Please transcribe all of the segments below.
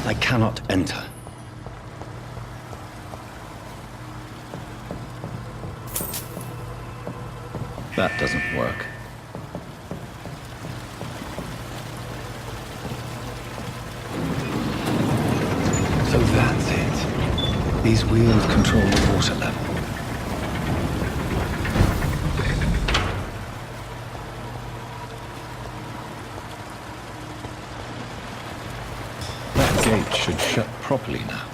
I cannot enter. That doesn't work. So that's it. These wheels control the water level. That gate should shut properly now.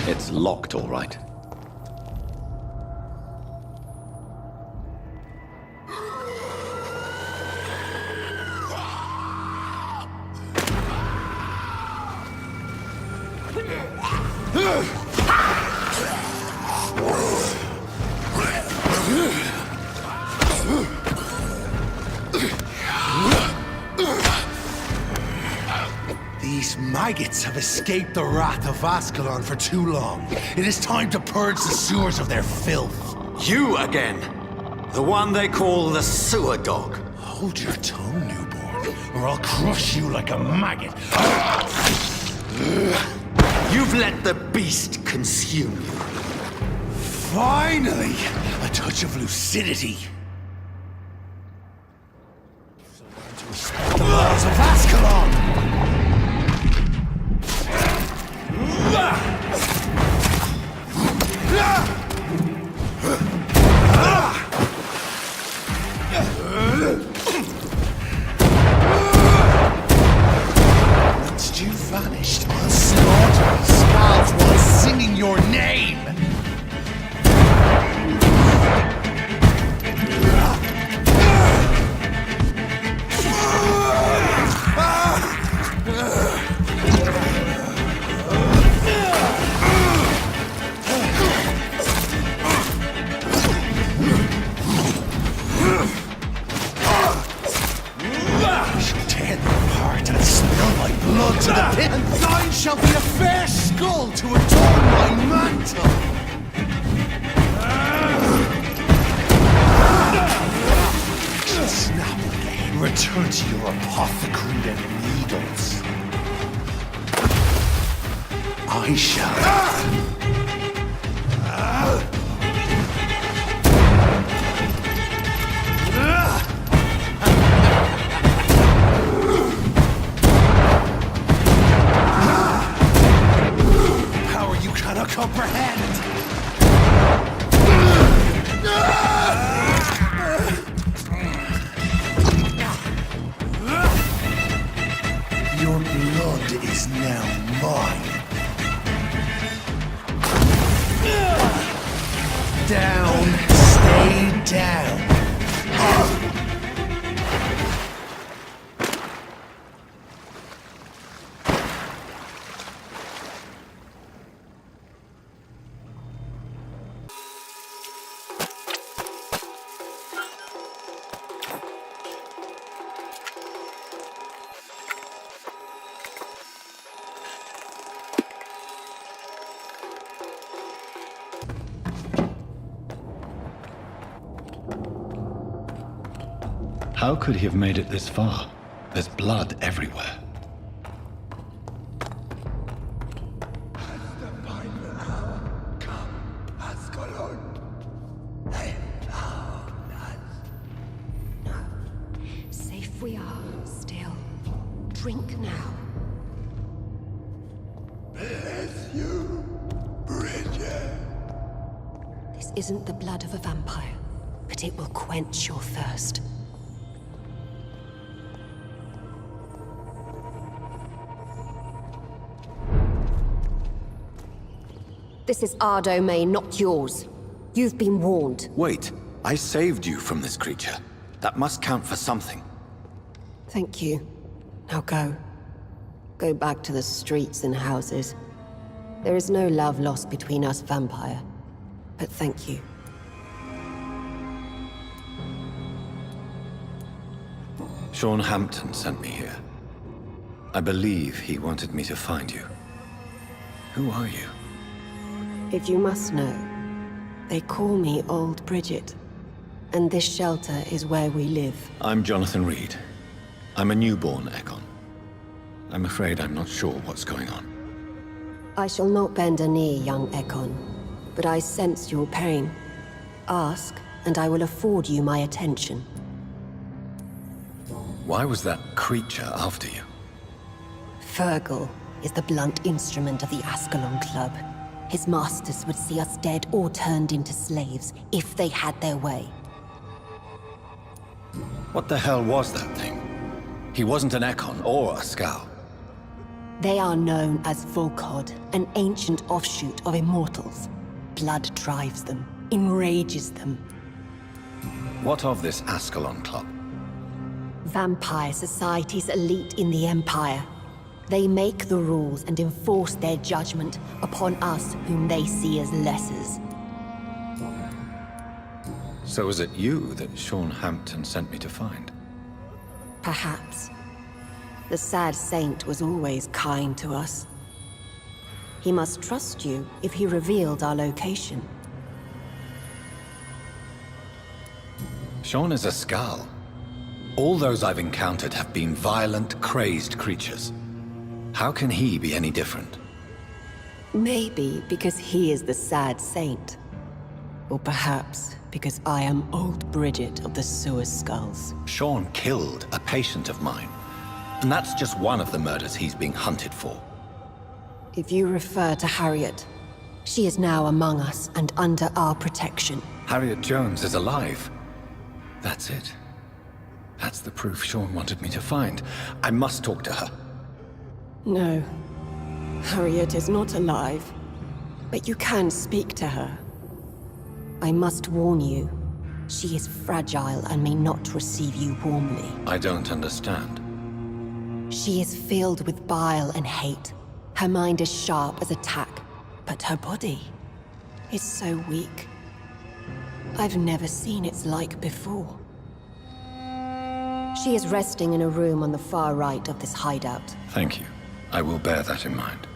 It's locked, all right. These maggots have escaped the wrath of Ascalon for too long. It is time to purge the sewers of their filth. You again! The one they call the sewer dog. Hold your tongue, newborn, or I'll crush you like a maggot. You've let the beast consume you. Finally! A touch of lucidity. So learn to respect the laws of Ascalon! Once you vanished, I'll slaughter these skulls while singing your name! Blood to the pit, and thine shall be a fair skull to adorn my mantle! Snap again. Return to your apothecary and needles. I shall... comprehend! Your blood is now mine. Down, stay down. How could he have made it this far? There's blood everywhere. Safe we are, still. Drink now. Bless you, Bridget. This isn't the blood of a vampire, but it will quench your thirst. This is our domain, not yours. You've been warned. Wait, I saved you from this creature. That must count for something. Thank you. Now go. Go back to the streets and houses. There is no love lost between us, Vampire. But thank you. Sean Hampton sent me here. I believe he wanted me to find you. Who are you? If you must know, they call me Old Bridget. And this shelter is where we live. I'm Jonathan Reed. I'm a newborn Ekon. I'm afraid I'm not sure what's going on. I shall not bend a knee, young Ekon, but I sense your pain. Ask, and I will afford you my attention. Why was that creature after you? Fergal is the blunt instrument of the Ascalon Club. His masters would see us dead or turned into slaves if they had their way. What the hell was that thing? He wasn't an Ekon or a Scow. They are known as Volkod, an ancient offshoot of immortals. Blood drives them, enrages them. What of this Ascalon Club? Vampire society's elite in the Empire. They make the rules and enforce their judgment upon us whom they see as lessers. So was it you that Sean Hampton sent me to find? Perhaps. The sad saint was always kind to us. He must trust you if he revealed our location. Sean is a Scow. All those I've encountered have been violent, crazed creatures. How can he be any different? Maybe because he is the sad saint. Or perhaps because I am Old Bridget of the Sewer Skulls. Sean killed a patient of mine. And that's just one of the murders he's being hunted for. If you refer to Harriet, she is now among us and under our protection. Harriet Jones is alive. That's it. That's the proof Sean wanted me to find. I must talk to her. No. Harriet is not alive. But you can speak to her. I must warn you, she is fragile and may not receive you warmly. I don't understand. She is filled with bile and hate. Her mind is sharp as a tack, but her body is so weak. I've never seen its like before. She is resting in a room on the far right of this hideout. Thank you. I will bear that in mind.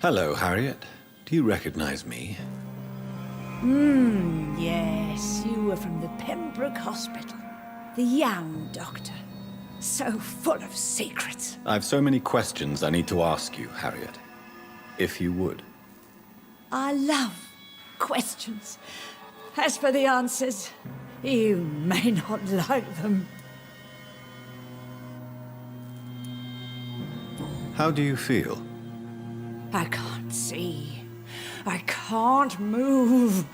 Hello, Harriet. Do you recognize me? Yes, you were from the Pembroke Hospital. The young doctor. So full of secrets. I've so many questions I need to ask you, Harriet. If you would. I love questions. As for the answers, you may not like them. How do you feel? I can't see. I can't move.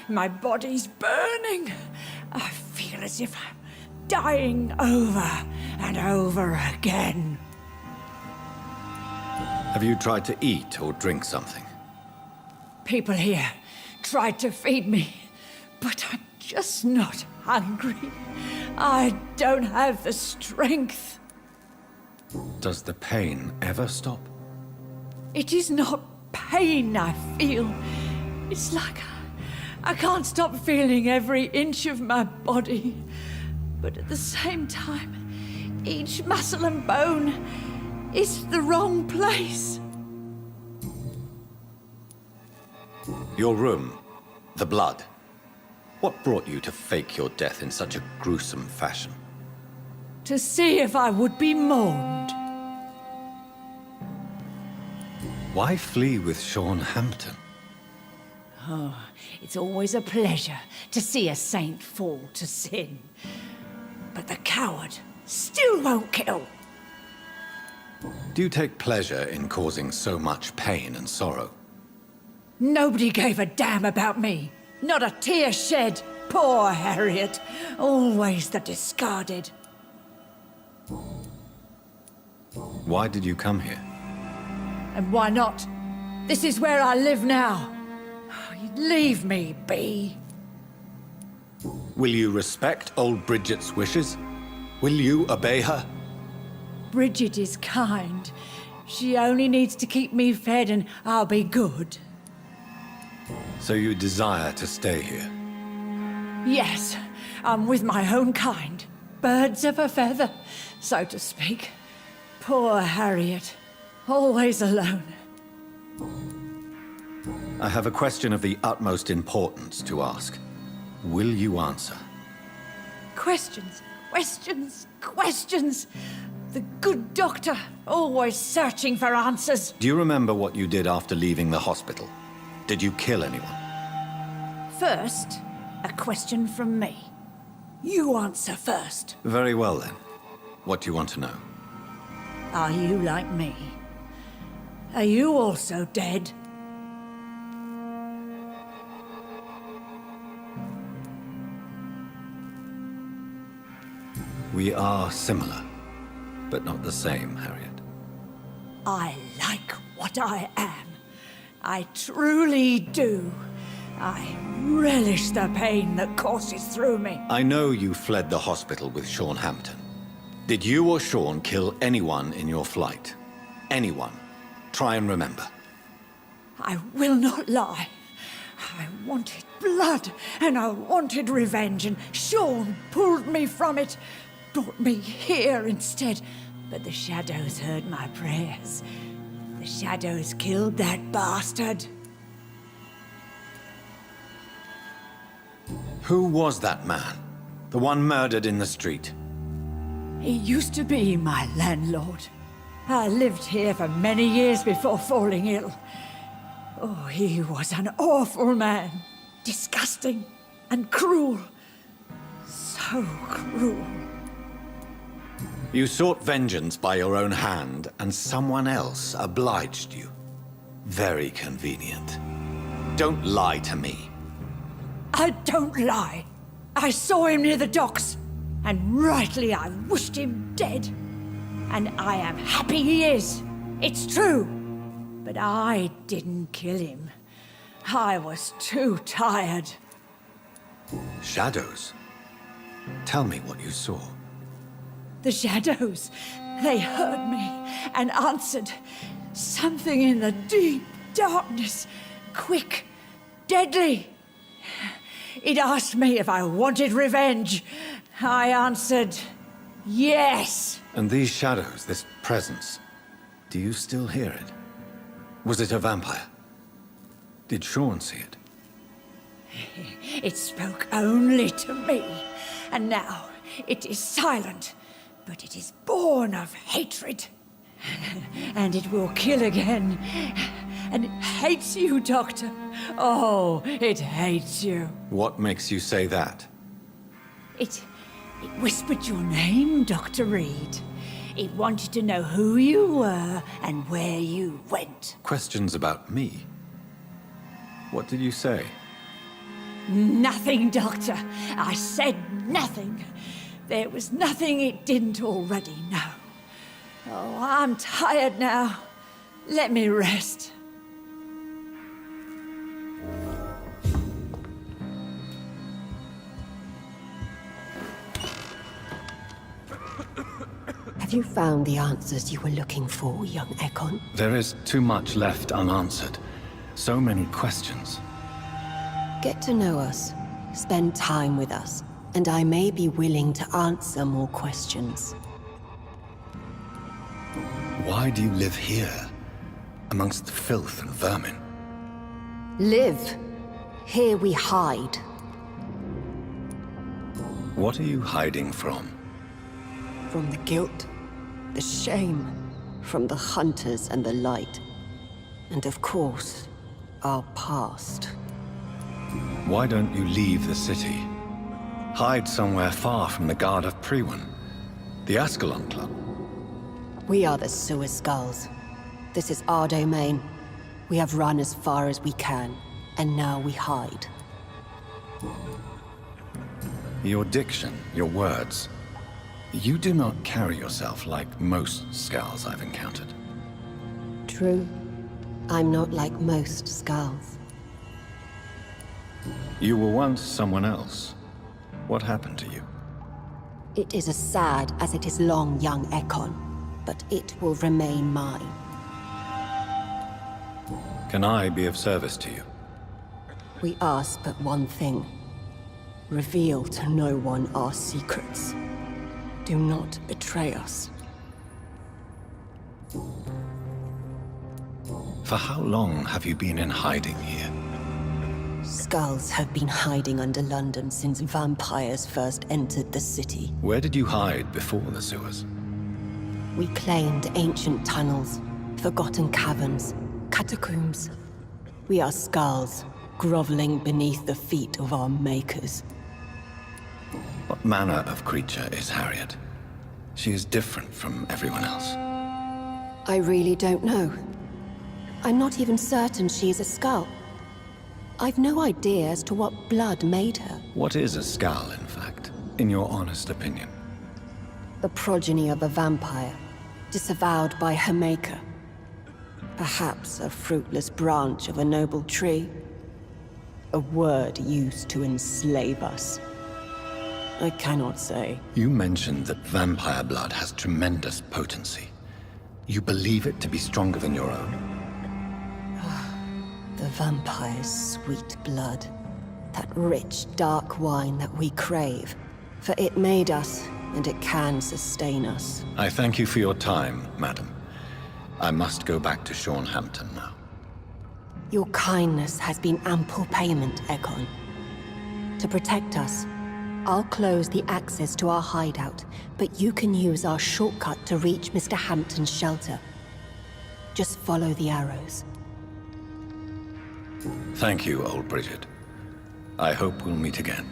My body's burning. I feel as if I'm dying over and over again. Have you tried to eat or drink something? People here tried to feed me, but I'm just not hungry. I don't have the strength. Does the pain ever stop? It is not pain I feel. It's like I can't stop feeling every inch of my body. But at the same time, each muscle and bone is the wrong place. Your room, the blood. What brought you to fake your death in such a gruesome fashion? To see if I would be mourned. Why flee with Sean Hampton? Oh, it's always a pleasure to see a saint fall to sin. But the coward still won't kill. Do you take pleasure in causing so much pain and sorrow? Nobody gave a damn about me. Not a tear shed. Poor Harriet. Always the discarded. Why did you come here? And why not? This is where I live now. Leave me be. Will you respect old Bridget's wishes? Will you obey her? Bridget is kind. She only needs to keep me fed and I'll be good. So you desire to stay here? Yes, I'm with my own kind. Birds of a feather, so to speak. Poor Harriet. Always alone. I have a question of the utmost importance to ask. Will you answer? Questions, questions, questions. The good doctor, always searching for answers. Do you remember what you did after leaving the hospital? Did you kill anyone? First, a question from me. You answer first. Very well then. What do you want to know? Are you like me? Are you also dead? We are similar, but not the same, Harriet. I like what I am. I truly do. I relish the pain that courses through me. I know you fled the hospital with Sean Hampton. Did you or Sean kill anyone in your flight? Anyone? Try and remember. I will not lie. I wanted blood, and I wanted revenge, and Sean pulled me from it, brought me here instead. But the shadows heard my prayers. The shadows killed that bastard. Who was that man? The one murdered in the street? He used to be my landlord. I lived here for many years before falling ill. Oh, he was an awful man. Disgusting and cruel. So cruel. You sought vengeance by your own hand, and someone else obliged you. Very convenient. Don't lie to me. I don't lie. I saw him near the docks, and rightly I wished him dead. And I am happy he is. It's true. But I didn't kill him. I was too tired. Shadows? Tell me what you saw. The shadows, they heard me and answered. Something in the deep darkness, quick, deadly. It asked me if I wanted revenge. I answered, yes. And these shadows, this presence, do you still hear it? Was it a vampire? Did Sean see it? It spoke only to me, and now it is silent, but it is born of hatred. And it will kill again. And it hates you, Doctor. Oh, it hates you. What makes you say that? It whispered your name, Dr. Reed. It wanted to know who you were and where you went. Questions about me? What did you say? Nothing, Doctor. I said nothing. There was nothing it didn't already know. Oh, I'm tired now. Let me rest. Have you found the answers you were looking for, young Ekon? There is too much left unanswered. So many questions. Get to know us, spend time with us, and I may be willing to answer more questions. Why do you live here, amongst the filth and vermin? Live. Here we hide. What are you hiding from? From the guilt, the shame, from the hunters and the light. And of course, our past. Why don't you leave the city? Hide somewhere far from the Guard of Priwen, the Ascalon Club. We are the Sewer Skulls. This is our domain. We have run as far as we can, and now we hide. Your diction, your words. You do not carry yourself like most Skulls I've encountered. True. I'm not like most Skulls. You were once someone else. What happened to you? It is as sad as it is long, young Ekon, but it will remain mine. Can I be of service to you? We ask but one thing. Reveal to no one our secrets. Do not betray us. For how long have you been in hiding here? Skulls have been hiding under London since vampires first entered the city. Where did you hide before the sewers? We claimed ancient tunnels, forgotten caverns, catacombs. We are skulls, groveling beneath the feet of our makers. What manner of creature is Harriet? She is different from everyone else. I really don't know. I'm not even certain she is a skull. I've no idea as to what blood made her. What is a skull, in fact, in your honest opinion? The progeny of a vampire, disavowed by her maker. Perhaps a fruitless branch of a noble tree. A word used to enslave us. I cannot say. You mentioned that vampire blood has tremendous potency. You believe it to be stronger than your own? The vampire's sweet blood. That rich, dark wine that we crave. For it made us, and it can sustain us. I thank you for your time, madam. I must go back to Shornhampton now. Your kindness has been ample payment, Ekon. To protect us, I'll close the access to our hideout, but you can use our shortcut to reach Mr. Hampton's shelter. Just follow the arrows. Thank you, old Bridget. I hope we'll meet again.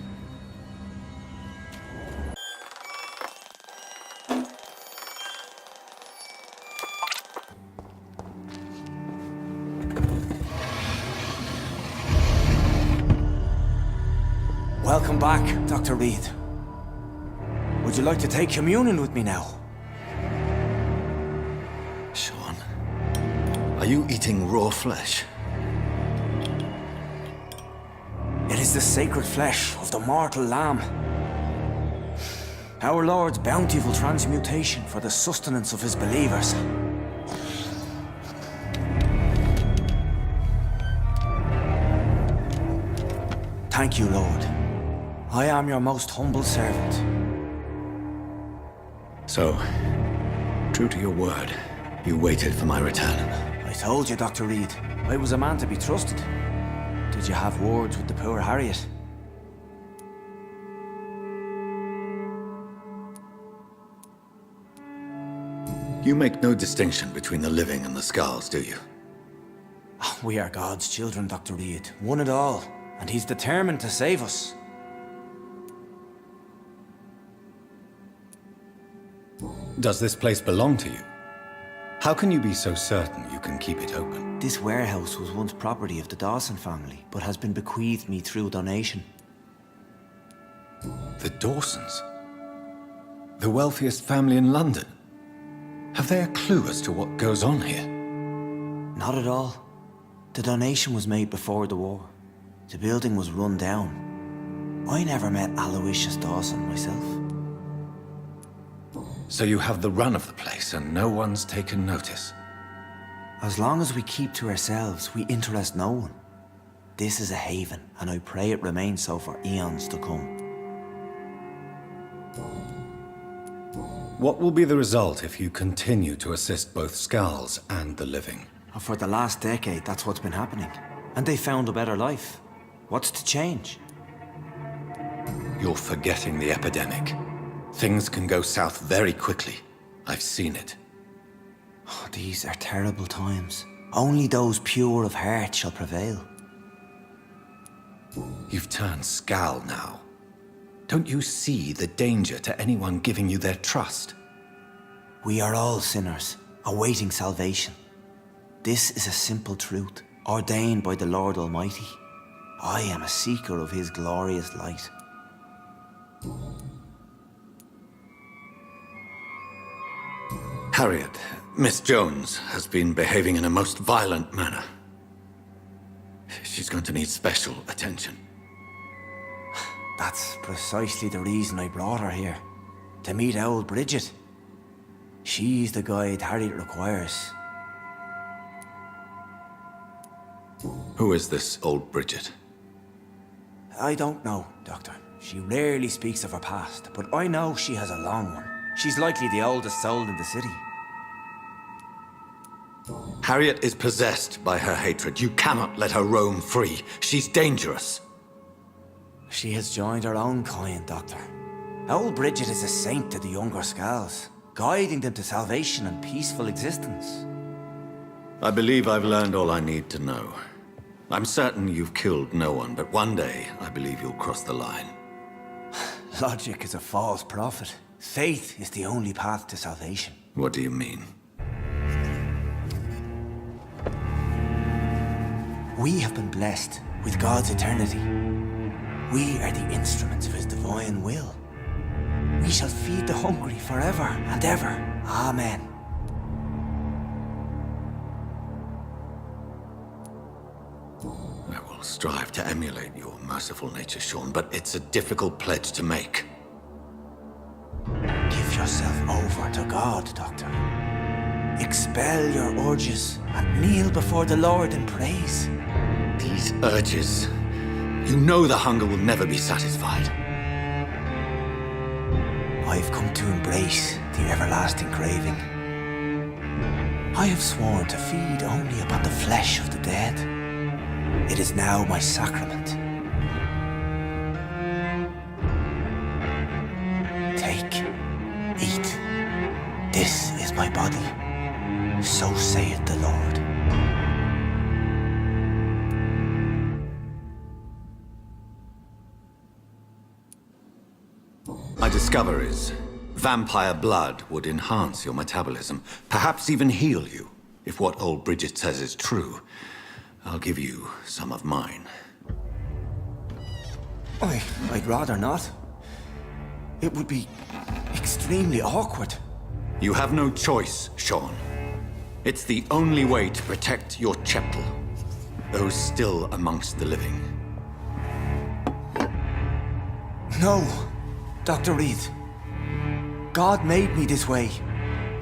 Welcome back, Dr. Reed. Would you like to take communion with me now? Sean, are you eating raw flesh? It is the sacred flesh of the mortal lamb. Our Lord's bountiful transmutation for the sustenance of his believers. Thank you, Lord. I am your most humble servant. So, true to your word, you waited for my return. I told you, Dr. Reed, I was a man to be trusted. Did you have words with the poor Harriet? You make no distinction between the living and the skulls, do you? We are God's children, Dr. Reed. One and all. And he's determined to save us. Does this place belong to you? How can you be so certain you can keep it open? This warehouse was once property of the Dawson family, but has been bequeathed me through donation. The Dawsons? The wealthiest family in London? Have they a clue as to what goes on here? Not at all. The donation was made before the war. The building was run down. I never met Aloysius Dawson myself. So you have the run of the place and no one's taken notice? As long as we keep to ourselves, we interest no one. This is a haven, and I pray it remains so for eons to come. What will be the result if you continue to assist both skulls and the living? For the last decade, that's what's been happening. And they found a better life. What's to change? You're forgetting the epidemic. Things can go south very quickly. I've seen it. Oh, these are terrible times. Only those pure of heart shall prevail. You've turned skull now. Don't you see the danger to anyone giving you their trust? We are all sinners, awaiting salvation. This is a simple truth, ordained by the Lord Almighty. I am a seeker of his glorious light. Harriet, Miss Jones has been behaving in a most violent manner. She's going to need special attention. That's precisely the reason I brought her here. To meet old Bridget. She's the guide Harriet requires. Who is this old Bridget? I don't know, Doctor. She rarely speaks of her past, but I know she has a long one. She's likely the oldest soul in the city. Harriet is possessed by her hatred. You cannot let her roam free. She's dangerous. She has joined her own kind, Doctor. Old Bridget is a saint to the younger Skulls, guiding them to salvation and peaceful existence. I believe I've learned all I need to know. I'm certain you've killed no one, but one day I believe you'll cross the line. Logic is a false prophet. Faith is the only path to salvation. What do you mean? We have been blessed with God's eternity. We are the instruments of His divine will. We shall feed the hungry forever and ever. Amen. I will strive to emulate your merciful nature, Sean, but it's a difficult pledge to make. Give yourself over to God, Doctor. Expel your urges and kneel before the Lord in praise. These urges. You know the hunger will never be satisfied. I've come to embrace the everlasting craving. I have sworn to feed only upon the flesh of the dead. It is now my sacrament. Take, eat. This is my body. So saith the Lord. My discoveries. Vampire blood would enhance your metabolism, perhaps even heal you. If what old Bridget says is true, I'll give you some of mine. I'd rather not. It would be extremely awkward. You have no choice, Sean. It's the only way to protect your chetl, those still amongst the living. No, Dr. Reed. God made me this way.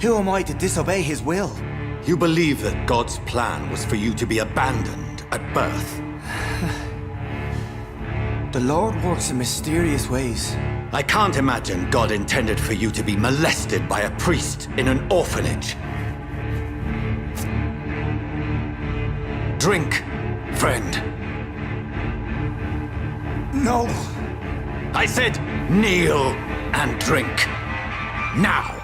Who am I to disobey His will? You believe that God's plan was for you to be abandoned at birth. The Lord works in mysterious ways. I can't imagine God intended for you to be molested by a priest in an orphanage. Drink, friend. No! I said kneel and drink. Now!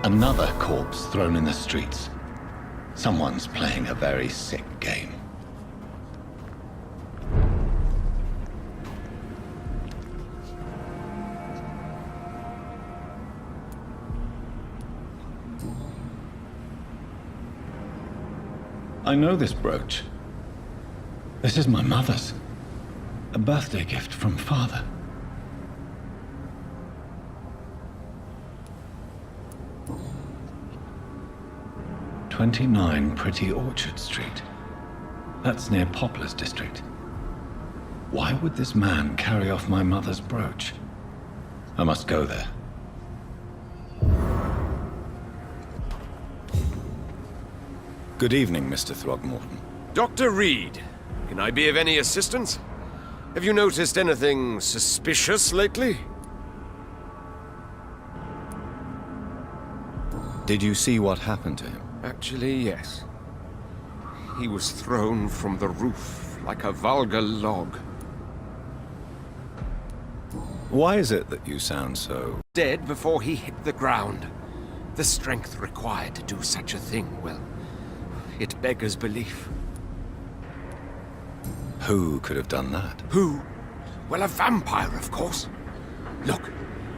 Another corpse thrown in the streets. Someone's playing a very sick game. I know this brooch. This is my mother's. A birthday gift from father. "29 Pretty Orchard Street. That's near Poplar's district. Why would this man carry off my mother's brooch? I must go there." Good evening, Mr. Throgmorton. Dr. Reed, can I be of any assistance? Have you noticed anything suspicious lately? Did you see what happened to him? Actually, yes. He was thrown from the roof like a vulgar log. Why is it that you sound so... Dead before he hit the ground. The strength required to do such a thing, well, it beggars belief. Who could have done that? Who? Well, a vampire, of course. Look,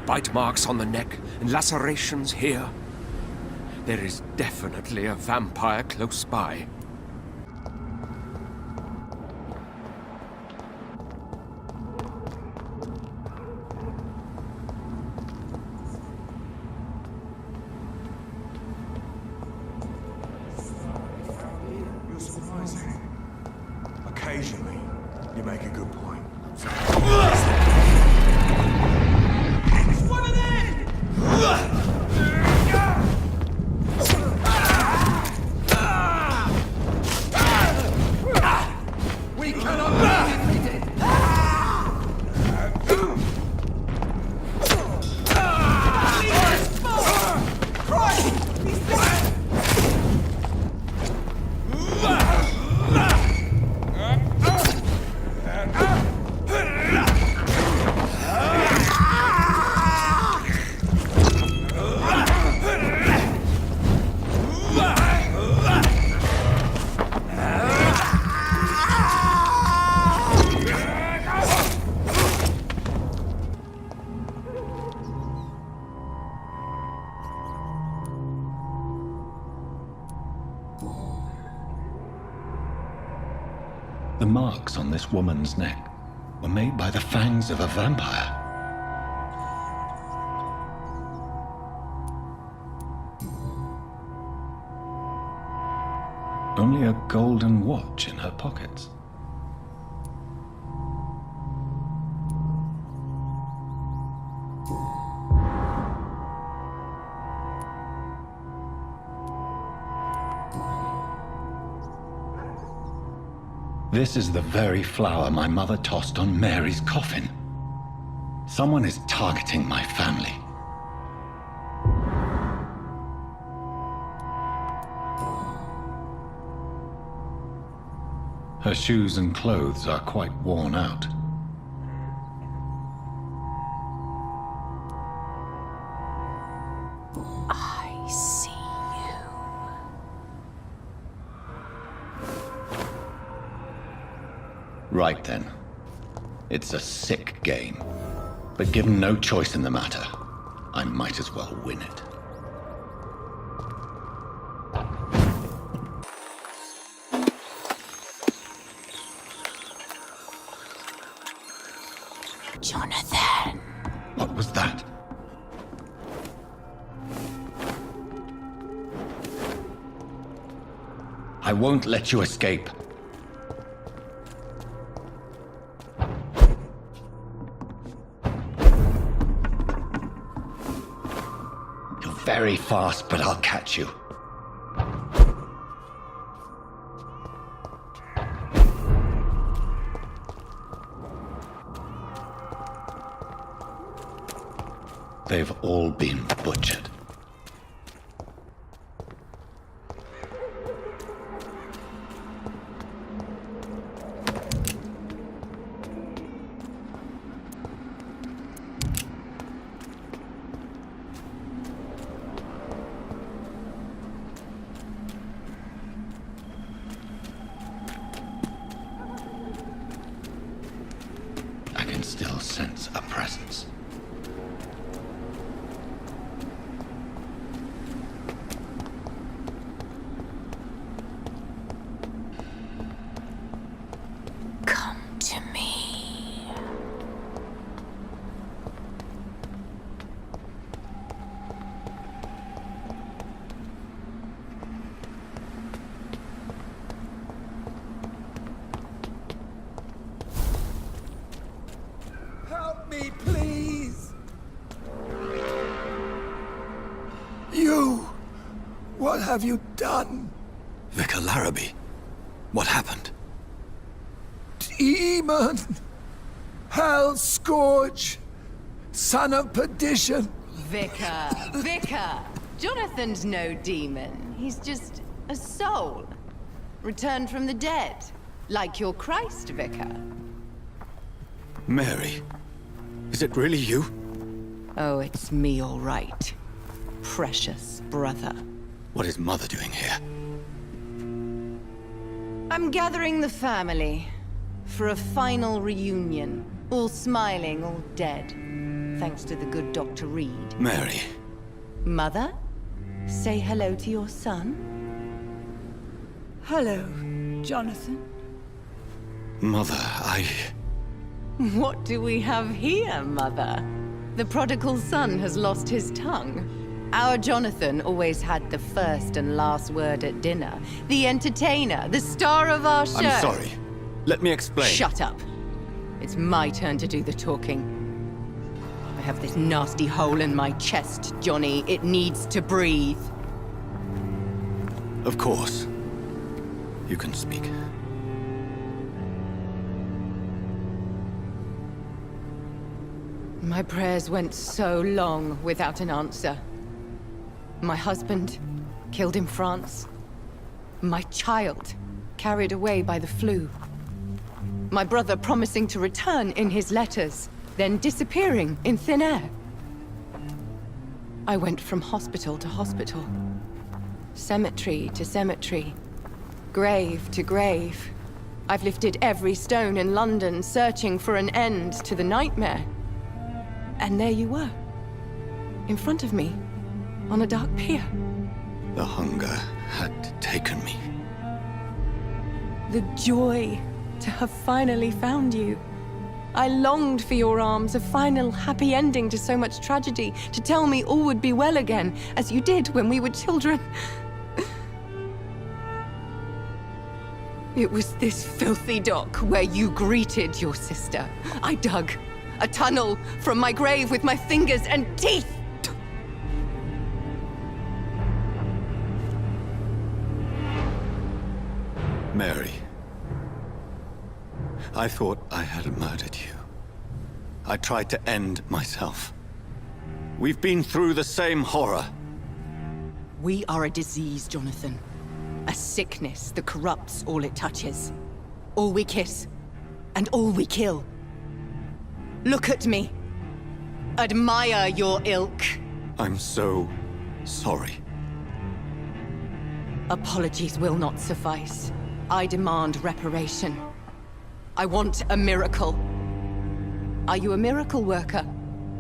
bite marks on the neck and lacerations here. There is definitely a vampire close by. You're surprising. Occasionally, you make a good point. It's one of them! We cannot be defeated! The marks on this woman's neck were made by the fangs of a vampire. Only a golden watch in her pockets. This is the very flower my mother tossed on Mary's coffin. Someone is targeting my family. Her shoes and clothes are quite worn out. I see you. Right then. It's a sick game. But given no choice in the matter, I might as well win it. Jonathan. What was that? I won't let you escape. You're very fast, but I'll catch you. They've all been butchered. I can still sense a presence. Come to me. Help me, please! You! What have you done? Vicar Larrabee, what happened? Demon! Hell scourge! Son of perdition! Vicar! Jonathan's no demon. He's just a soul. Returned from the dead. Like your Christ, Vicar. Mary, is it really you? Oh, it's me, all right. Precious brother. What is Mother doing here? I'm gathering the family for a final reunion. All smiling, all dead. Thanks to the good Dr. Reed. Mary. Mother, say hello to your son. Hello, Jonathan. Mother, What do we have here, Mother? The prodigal son has lost his tongue. Our Jonathan always had the first and last word at dinner. The entertainer, the star of our show. I'm sorry. Let me explain. Shut up. It's my turn to do the talking. I have this nasty hole in my chest, Johnny. It needs to breathe. Of course. You can speak. My prayers went so long without an answer. My husband, killed in France. My child, carried away by the flu. My brother promising to return in his letters, then disappearing in thin air. I went from hospital to hospital. Cemetery to cemetery. Grave to grave. I've lifted every stone in London, searching for an end to the nightmare. And there you were. In front of me. On a dark pier. The hunger had taken me. The joy to have finally found you. I longed for your arms, a final happy ending to so much tragedy, to tell me all would be well again, as you did when we were children. It was this filthy dock where you greeted your sister. I dug a tunnel from my grave with my fingers and teeth. Mary. I thought I had murdered you. I tried to end myself. We've been through the same horror. We are a disease, Jonathan. A sickness that corrupts all it touches. All we kiss, and all we kill. Look at me. Admire your ilk. I'm so sorry. Apologies will not suffice. I demand reparation. I want a miracle. Are you a miracle worker,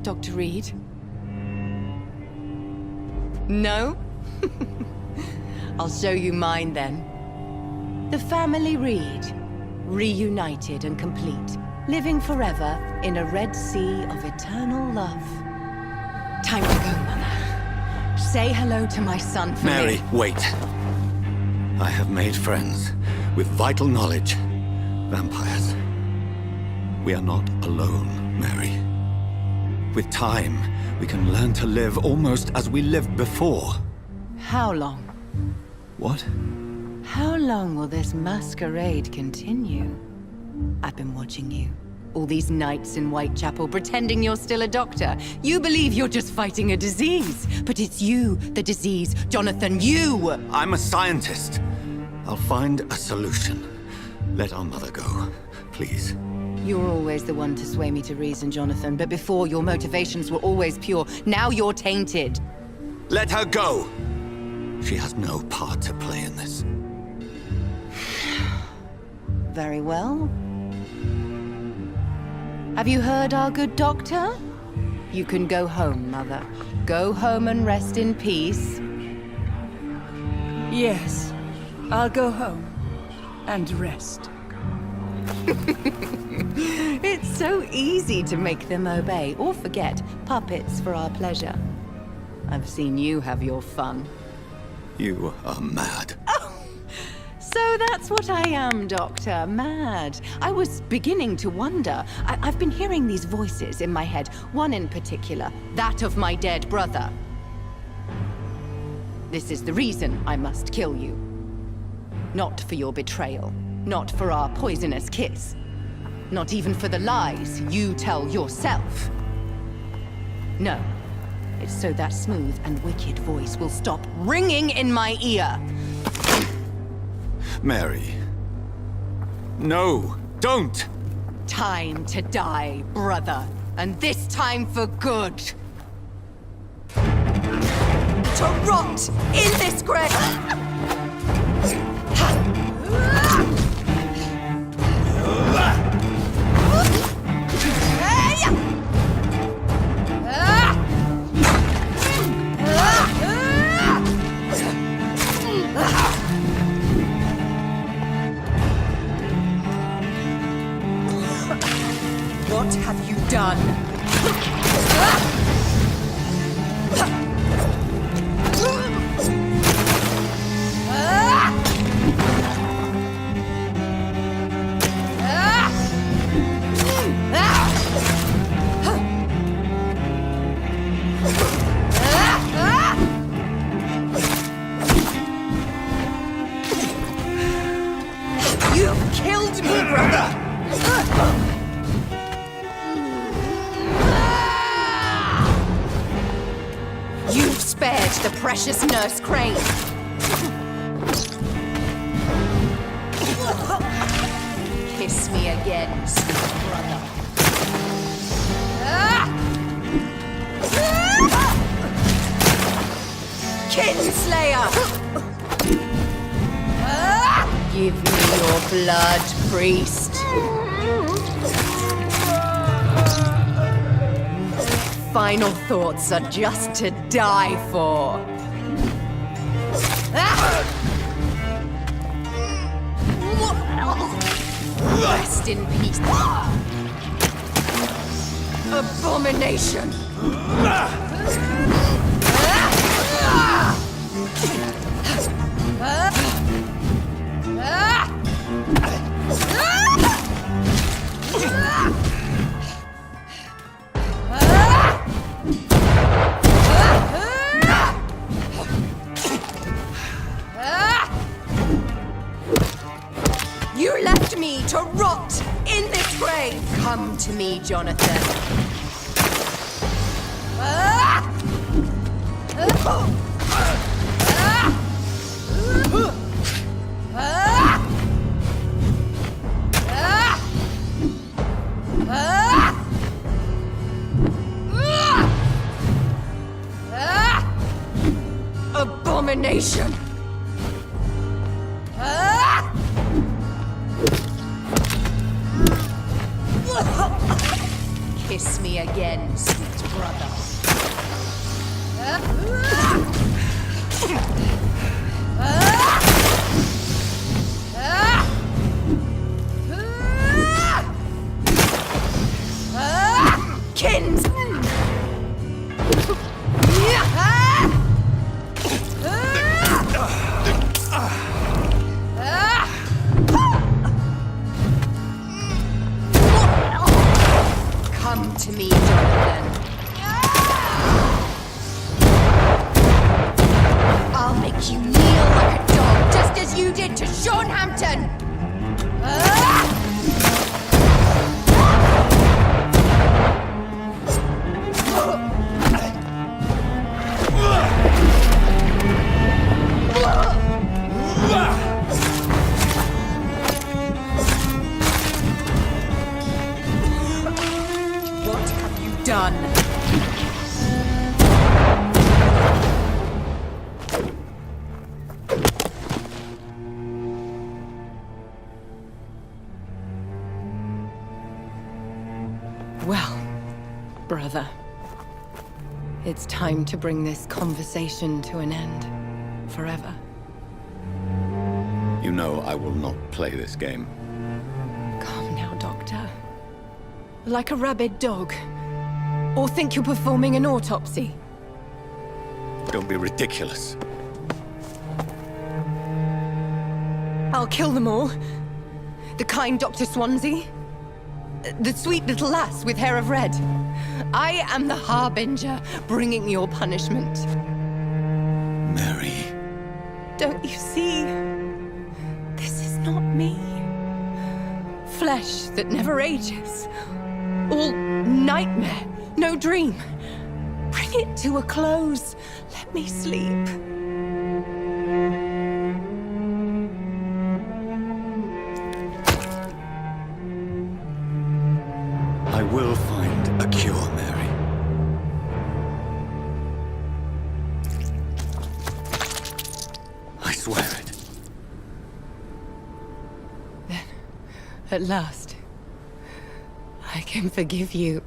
Dr. Reed? No? I'll show you mine then. The family Reed, reunited and complete, living forever in a red sea of eternal love. Time to go, Mother. Say hello to my son for Mary, me. wait. I have made friends with vital knowledge. Vampires. We are not alone, Mary. With time, we can learn to live almost as we lived before. How long? What? How long will this masquerade continue? I've been watching you. All these nights in Whitechapel, pretending you're still a doctor. You believe you're just fighting a disease. But it's you, the disease. Jonathan, you! I'm a scientist. I'll find a solution. Let our mother go, please. You're always the one to sway me to reason, Jonathan. But before, your motivations were always pure. Now you're tainted. Let her go! She has no part to play in this. Very well. Have you heard our good doctor? You can go home, Mother. Go home and rest in peace. Yes, I'll go home and rest. It's so easy to make them obey or forget. Puppets for our pleasure. I've seen you have your fun. You are mad. So that's what I am, Doctor. Mad. I was beginning to wonder. I've been hearing these voices in my head. One in particular. That of my dead brother. This is the reason I must kill you. Not for your betrayal. Not for our poisonous kiss. Not even for the lies you tell yourself. No. It's so that smooth and wicked voice will stop ringing in my ear. Mary. No, don't! Time to die, brother. And this time for good. To rot in this grave! What have you done? You've killed me, brother! You've spared the precious Nurse Crane. Kiss me again, sweet brother. Kinslayer! Give me your blood, priest. Final thoughts are just to die for. Rest in peace. Abomination. You left me to rot in this grave. Come to me, Jonathan. Abomination! Kiss me again, sweet brother. Kins! Come to me, Jonathan. I'll make you kneel like a dog, just as you did to Sean Hampton. What have you done? Well, brother, it's time to bring this conversation to an end. Forever. You know I will not play this game. Calm now, Doctor. Like a rabid dog. Or think you're performing an autopsy. Don't be ridiculous. I'll kill them all. The kind Dr. Swansea. The sweet little lass with hair of red. I am the Harbinger, bringing your punishment. Mary. Don't you see? This is not me. flesh that never ages. All nightmare, no dream. Bring it to a close. Let me sleep. I will find a cure, Mary. I swear it. Then, at last, I can forgive you.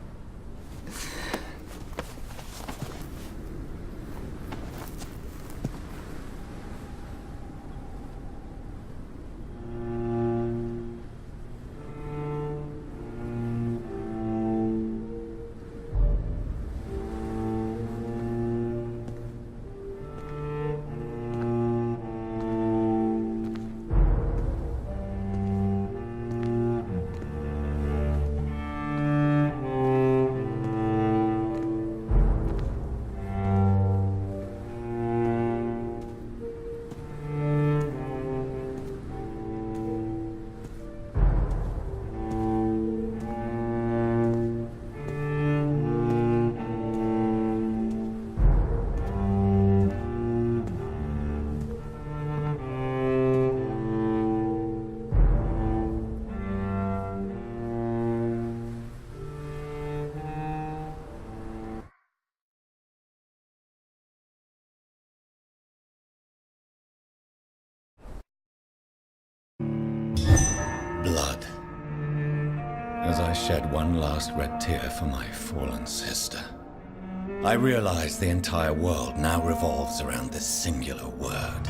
Blood. As I shed one last red tear for my fallen sister, I realize the entire world now revolves around this singular word.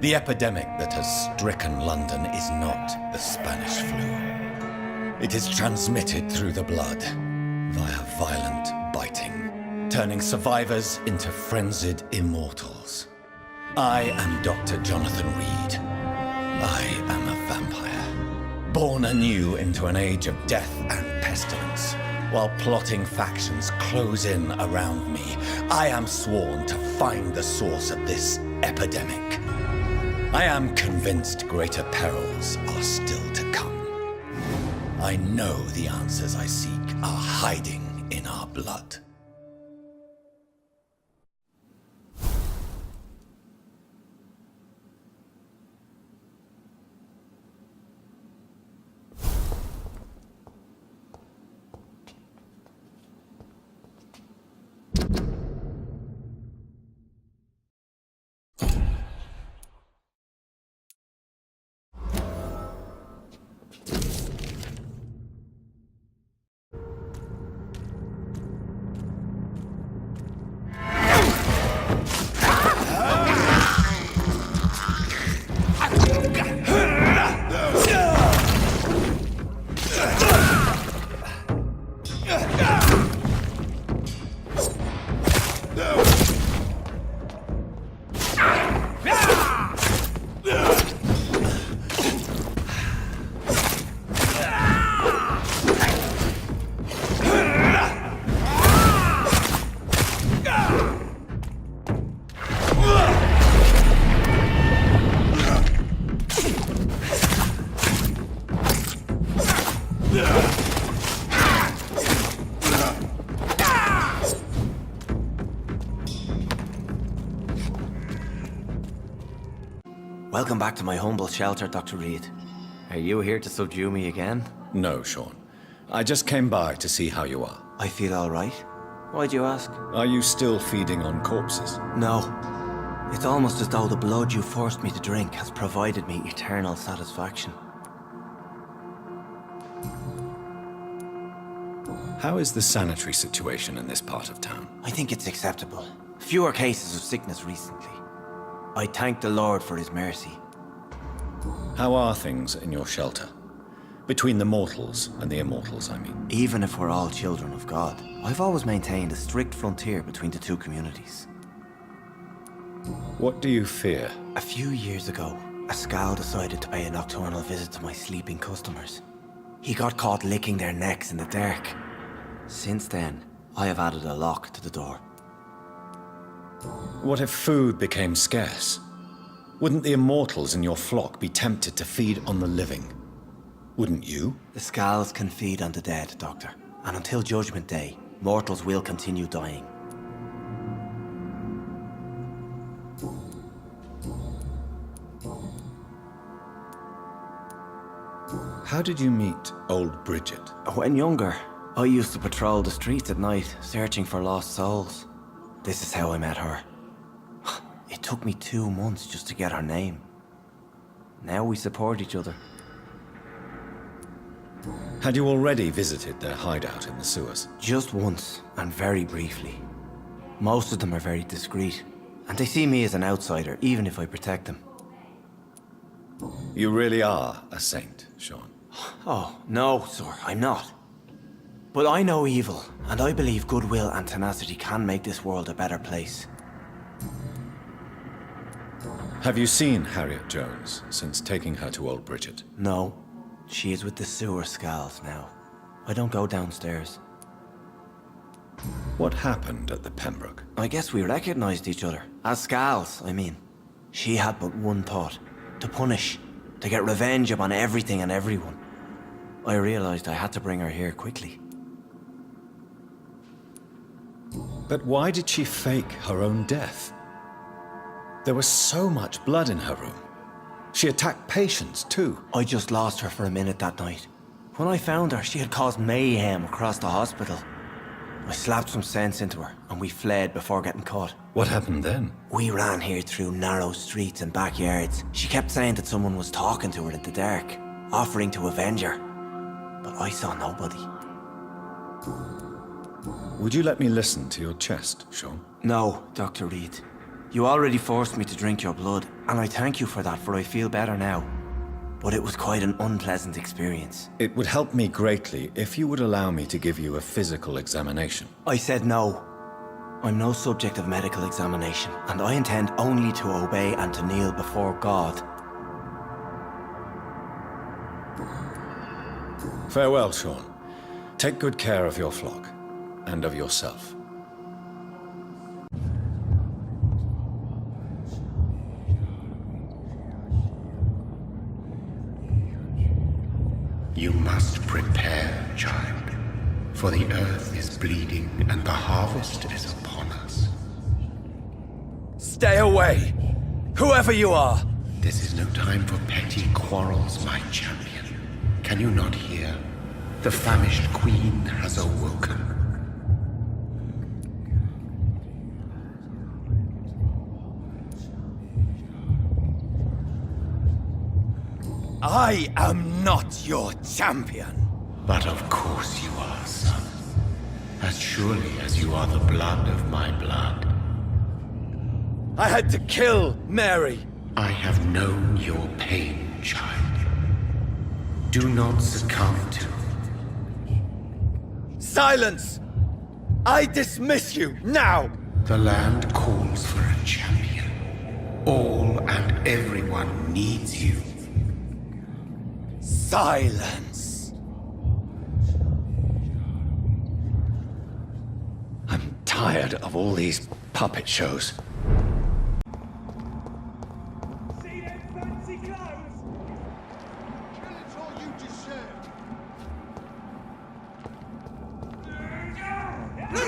The epidemic that has stricken London is not the Spanish flu. It is transmitted through the blood, via violent biting, turning survivors into frenzied immortals. I am Dr. Jonathan Reed. I am a vampire, born anew into an age of death and pestilence. While plotting factions close in around me, I am sworn to find the source of this epidemic. I am convinced greater perils are still to come. I know the answers I seek are hiding in our blood. Welcome back to my humble shelter, Dr. Reed. Are you here to subdue me again? No, Sean. I just came by to see how you are. I feel all right. Why'd you ask? Are you still feeding on corpses? No. It's almost as though the blood you forced me to drink has provided me eternal satisfaction. How is the sanitary situation in this part of town? I think it's acceptable. Fewer cases of sickness recently. I thank the Lord for his mercy. How are things in your shelter? Between the mortals and the immortals, I mean. Even if we're all children of God, I've always maintained a strict frontier between the two communities. What do you fear? A few years ago, a Skal decided to pay a nocturnal visit to my sleeping customers. He got caught licking their necks in the dark. Since then, I have added a lock to the door. What if food became scarce? Wouldn't the immortals in your flock be tempted to feed on the living? Wouldn't you? The Scals can feed on the dead, Doctor. And until Judgment Day, mortals will continue dying. How did you meet old Bridget? When younger, I used to patrol the streets at night, searching for lost souls. This is how I met her. It took me 2 months just to get her name. Now we support each other. Had you already visited their hideout in the sewers? Just once, and very briefly. Most of them are very discreet, and they see me as an outsider, even if I protect them. You really are a saint, Sean. Oh, no, sir, I'm not. But I know evil, and I believe goodwill and tenacity can make this world a better place. Have you seen Harriet Jones since taking her to old Bridget? No, she is with the sewer Scals now. I don't go downstairs. What happened at the Pembroke? I guess we recognized each other. As Scals, I mean. She had but one thought. To punish. To get revenge upon everything and everyone. I realized I had to bring her here quickly. But why did she fake her own death? There was so much blood in her room. She attacked patients, too. I just lost her for a minute that night. When I found her, she had caused mayhem across the hospital. I slapped some sense into her, and we fled before getting caught. What happened then? We ran here through narrow streets and backyards. She kept saying that someone was talking to her in the dark, offering to avenge her. But I saw nobody. Would you let me listen to your chest, Sean? No, Dr. Reed. You already forced me to drink your blood, and I thank you for that, for I feel better now. But it was quite an unpleasant experience. It would help me greatly if you would allow me to give you a physical examination. I said no. I'm no subject of medical examination, and I intend only to obey and to kneel before God. Farewell, Sean. Take good care of your flock, and of yourself. You must prepare, child, for the earth is bleeding and the harvest is upon us. Stay away! Whoever you are! This is no time for petty quarrels, my champion. Can you not hear? The famished queen has awoken. I am not your champion. But of course you are, son. As surely as you are the blood of my blood. I had to kill Mary. I have known your pain, child. Do not succumb to... Silence! I dismiss you, now! The land calls for a champion. All and everyone needs you. Silence! I'm tired of all these puppet shows. See them fancy clothes? It's all you deserve.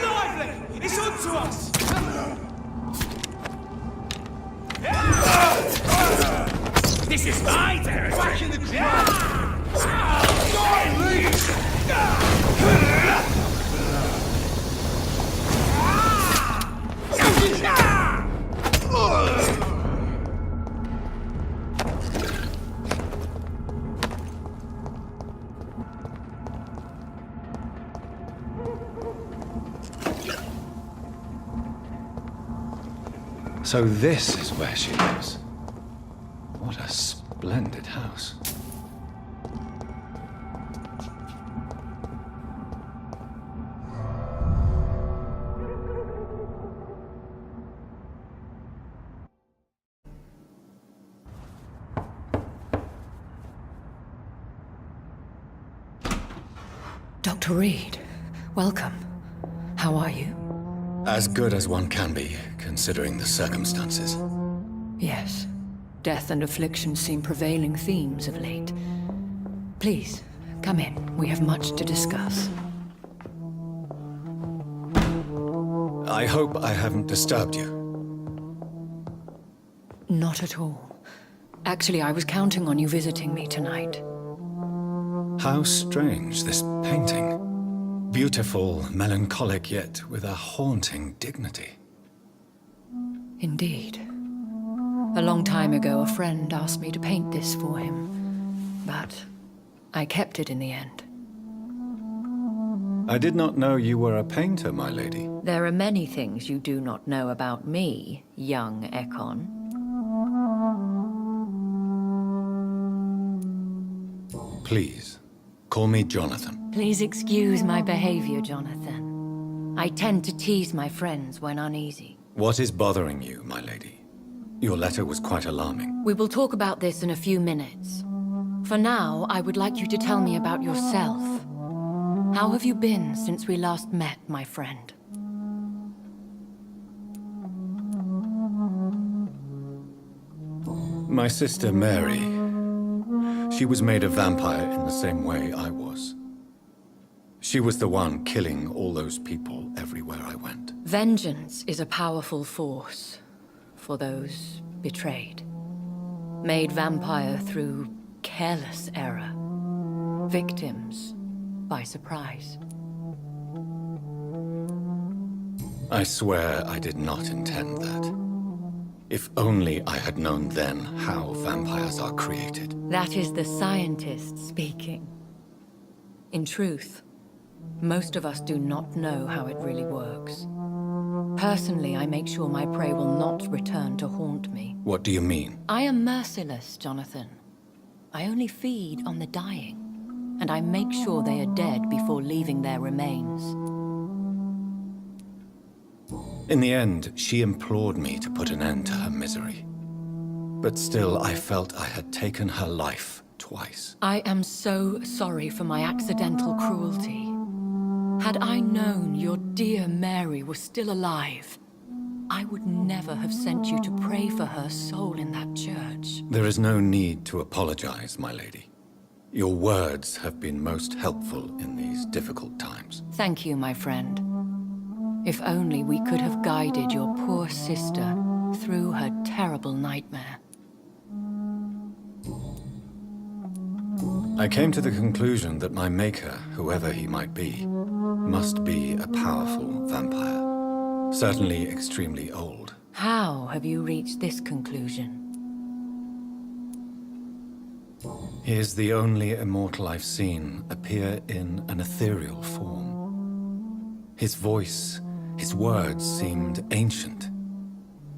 Lively! It's on to us! This is my territory! Back in the ground! So this is where she lives. What a splendid house. Dr. Reed, welcome. How are you? As good as one can be, considering the circumstances. Yes. Death and affliction seem prevailing themes of late. Please, come in. We have much to discuss. I hope I haven't disturbed you. Not at all. Actually, I was counting on you visiting me tonight. How strange, this painting. Beautiful, melancholic, yet with a haunting dignity. Indeed. A long time ago, a friend asked me to paint this for him, but I kept it in the end. I did not know you were a painter, my lady. There are many things you do not know about me, young Ekon. Please, call me Jonathan. Please excuse my behavior, Jonathan. I tend to tease my friends when uneasy. What is bothering you, my lady? Your letter was quite alarming. We will talk about this in a few minutes. For now, I would like you to tell me about yourself. How have you been since we last met, my friend? My sister Mary, she was made a vampire in the same way I was. She was the one killing all those people everywhere I went. Vengeance is a powerful force for those betrayed. Made vampire through careless error. Victims by surprise. I swear I did not intend that. If only I had known then how vampires are created. That is the scientist speaking. In truth, most of us do not know how it really works. Personally, I make sure my prey will not return to haunt me. What do you mean? I am merciless, Jonathan. I only feed on the dying, and I make sure they are dead before leaving their remains. In the end, she implored me to put an end to her misery. But still, I felt I had taken her life twice. I am so sorry for my accidental cruelty. Had I known your dear Mary was still alive, I would never have sent you to pray for her soul in that church. There is no need to apologize, my lady. Your words have been most helpful in these difficult times. Thank you, my friend. If only we could have guided your poor sister through her terrible nightmare. I came to the conclusion that my maker, whoever he might be, must be a powerful vampire. Certainly extremely old. How have you reached this conclusion? He is the only immortal I've seen appear in an ethereal form. His voice, his words seemed ancient.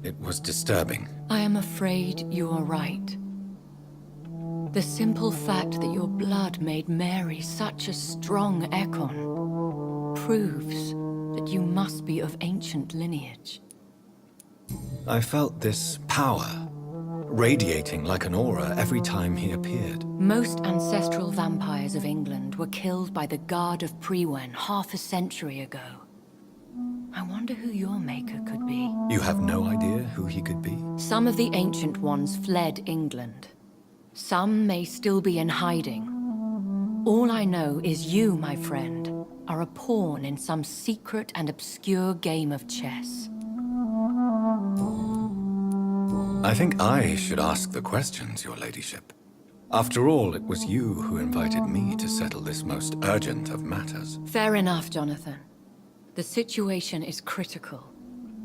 It was disturbing. I am afraid you are right. The simple fact that your blood made Mary such a strong Ekon proves that you must be of ancient lineage. I felt this power, radiating like an aura every time he appeared. Most ancestral vampires of England were killed by the Guard of Prewen half a century ago. I wonder who your maker could be. You have no idea who he could be? Some of the ancient ones fled England. Some may still be in hiding. All I know is you, my friend, are a pawn in some secret and obscure game of chess. I think I should ask the questions, your ladyship. After all, it was you who invited me to settle this most urgent of matters. Fair enough, Jonathan. The situation is critical.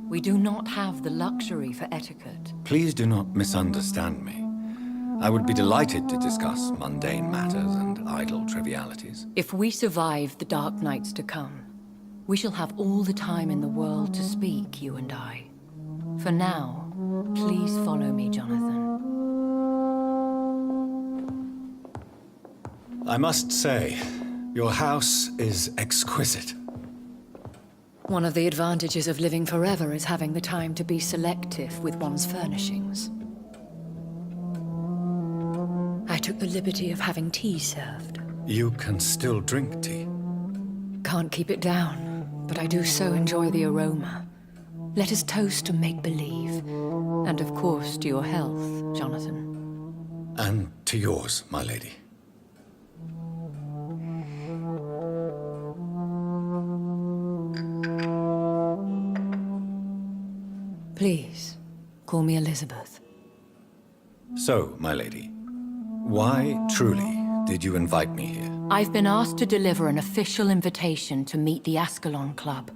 We do not have the luxury for etiquette. Please do not misunderstand me. I would be delighted to discuss mundane matters and idle trivialities. If we survive the dark nights to come, we shall have all the time in the world to speak, you and I. For now, please follow me, Jonathan. I must say, your house is exquisite. One of the advantages of living forever is having the time to be selective with one's furnishings. I took the liberty of having tea served. You can still drink tea. Can't keep it down, but I do so enjoy the aroma. Let us toast to make-believe. And of course, to your health, Jonathan. And to yours, my lady. Please, call me Elizabeth. So, my lady, why, truly, did you invite me here? I've been asked to deliver an official invitation to meet the Ascalon Club.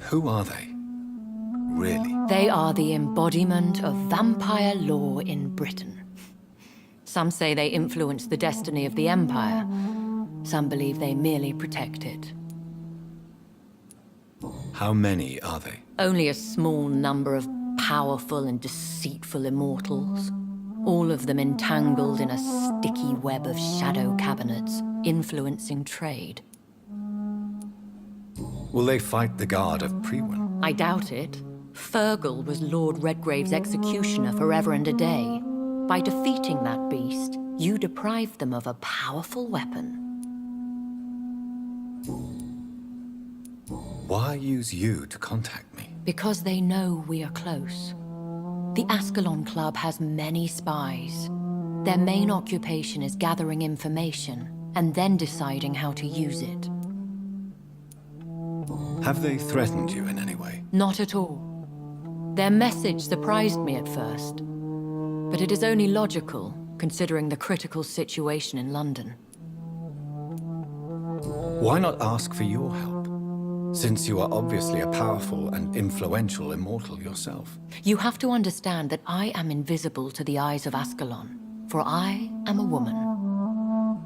Who are they? Really? They are the embodiment of vampire law in Britain. Some say they influence the destiny of the Empire. Some believe they merely protect it. How many are they? Only a small number of powerful and deceitful immortals. All of them entangled in a sticky web of shadow cabinets, influencing trade. Will they fight the guard of Priwen? I doubt it. Fergal was Lord Redgrave's executioner forever and a day. By defeating that beast, you deprived them of a powerful weapon. Why use you to contact me? Because they know we are close. The Ascalon Club has many spies. Their main occupation is gathering information and then deciding how to use it. Have they threatened you in any way? Not at all. Their message surprised me at first, but it is only logical, considering the critical situation in London. Why not ask for your help? Since you are obviously a powerful and influential immortal yourself. You have to understand that I am invisible to the eyes of Ascalon, for I am a woman.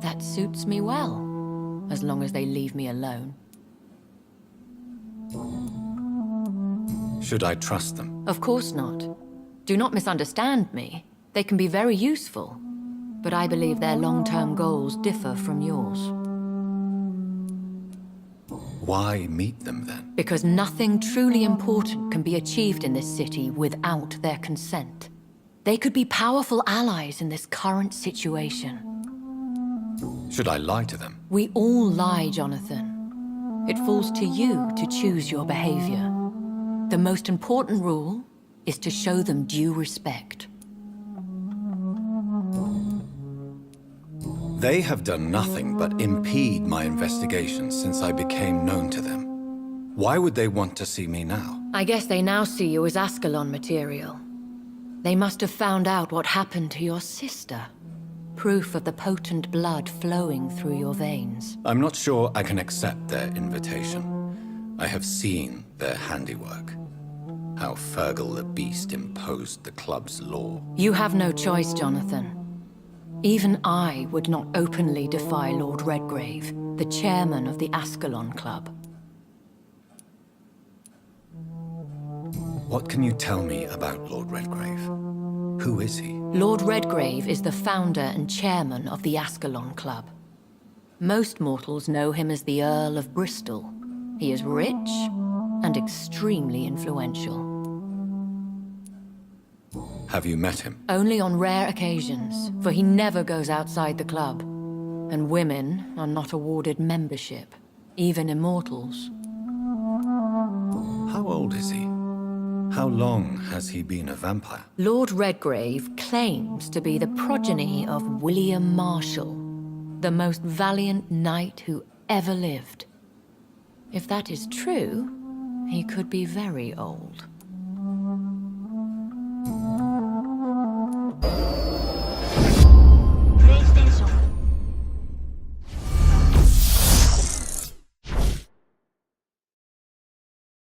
That suits me well, as long as they leave me alone. Should I trust them? Of course not. Do not misunderstand me. They can be very useful, but I believe their long-term goals differ from yours. Why meet them then? Because nothing truly important can be achieved in this city without their consent. They could be powerful allies in this current situation. Should I lie to them? We all lie, Jonathan. It falls to you to choose your behavior. The most important rule is to show them due respect. They have done nothing but impede my investigations since I became known to them. Why would they want to see me now? I guess they now see you as Ascalon material. They must have found out what happened to your sister. Proof of the potent blood flowing through your veins. I'm not sure I can accept their invitation. I have seen their handiwork. How Fergal the Beast imposed the club's law. You have no choice, Jonathan. Even I would not openly defy Lord Redgrave, the chairman of the Ascalon Club. What can you tell me about Lord Redgrave? Who is he? Lord Redgrave is the founder and chairman of the Ascalon Club. Most mortals know him as the Earl of Bristol. He is rich and extremely influential. Have you met him? Only on rare occasions, for he never goes outside the club. And women are not awarded membership, even immortals. How old is he? How long has he been a vampire? Lord Redgrave claims to be the progeny of William Marshall, the most valiant knight who ever lived. If that is true, he could be very old.